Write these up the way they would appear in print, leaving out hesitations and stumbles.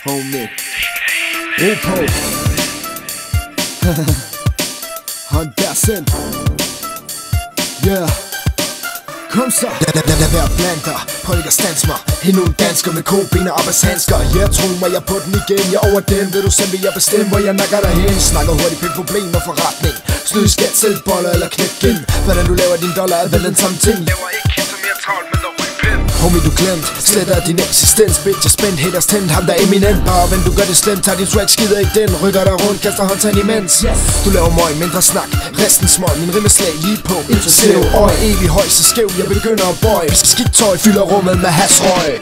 Homie. Ro på. Hånd der sind. Yeah. Kom så. Lad være blandt dig. Prøv ikke at stands mig. Endnu en dansker med koben og arbejdshandsker. Yeah, tro mig, jeg på den igen. Jeg over den. Ved du selv, vil jeg bestemme, hvor jeg nakker dig hen. Snakker hurtigt på problemer, forretning. Snyd, skat, selv boller eller knæk gen. Hvordan du laver din dollar, er vel den samme ting. Laver ikke helt som jeg travlt med at ryge pind. Homie, du glemt, sletter din eksistens. Bitch, jeg spændt, haters tændt, ham der er eminent. Bare when du gør det slemt, tager din swag, skider ikke den. Rykker dig rundt, kaster håndtag imens. Du laver møg, mindre snak, resten smøg. Min rimmeslag lige på, interesseret øje. Evig høj, så skæv, jeg begynder at bøje. Skidt tøj fylder rummet med hasrøg.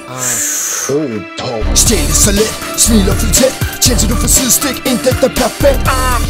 Stjæl det så let, smil og fyld tæt. Tjent til du får sidestik, intet er perfekt.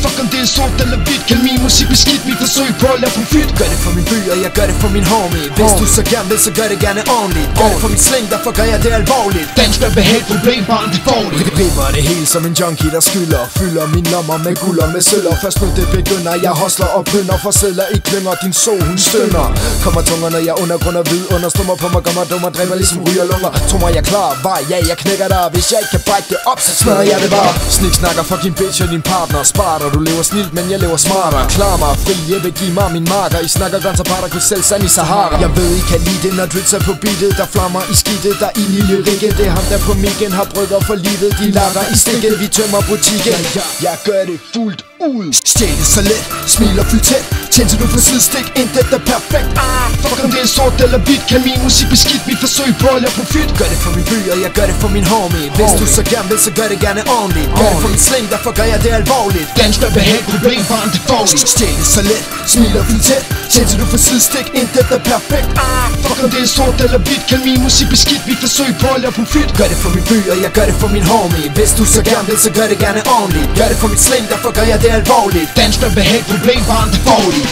Fuck om det er sort eller hvidt. Kald min musik beskidt, mit forsøg på at lave profit. Gør det for min by, og jeg gør det for min homie. Hvis du så gerne vil, så gør det gerne ordentligt. Gør det for min sling, derfor gør jeg det alvorligt. Dansk er behag, problem, barn, det får det. Ripper det hele som en junkie, der skylder. Fylder min lommer med guld og med sølv. Og først nu det begynder, jeg hostler og plynder. For sedler i klynger, din so, hun stønner. Kommer tunger, når jeg undergrund og vid. Understummer på mig, kommer dummer, dræber ligesom ryger lunger. Tror mig, jeg er klar, vej, ja, jeg knækker dig. Hvis jeg ikke kan brække det op, så smadrer jeg det bare. Snik snakker, fuck din bitch og din partner. Sparter, du lever snilt, men jeg lever smartere. Klar mig fri, jeg vil give mig min marker. I snakker grænser, parter, kunne selv sand i Sahara. Jeg ved, I kan lide det, når dritts er på beatet. Der flammer i skidtet, der i lille riggen. Det er ham, der på mikken har brødder for livet. De lader i stikket, vi tømmer butikken. Jeg gør det fuldt ud. Stjæl det så let, smil og fyld tæt. Tjent til du får sidestik, intet er perfekt. Fuck om det er sort eller hvidt. Kald min musik beskidt, mit forsøg på at lave profit. Gør det for min by, og jeg gør det for min homie. Hvis du så gerne vil, så gør det gerne ordentligt. Gør det for min sling, derfor gør jeg det alvorligt. Dansk er behag, problem, barn, det får det. Stjæl det så let, smil og fyld tæt. Tjent til du får sidestik, intet er perfekt. Fuck om det er sort eller hvidt. Kald min musik beskidt, mit forsøg på at lave profit. Gør det for min by, og jeg gør det for min homie. Hvis du så gerne vil, så gør det gerne ordentligt. Gør det for min sling, derfor gør jeg det alvorligt. Dansk er behag, problem, barn, det får det.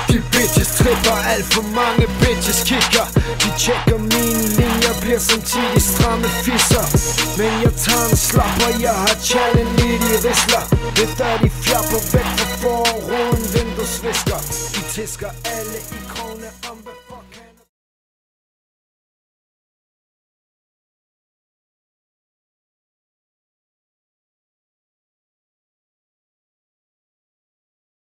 De bitches tripper, alt for mange bitches kigger. De tjekker mine linjer, bliver samtidig stramme fisser. Men jeg tager en slapper, jeg har challenge i de risler. Efter de fjapper væk fra forruden, vinduesvisker. De tisker alle i krone.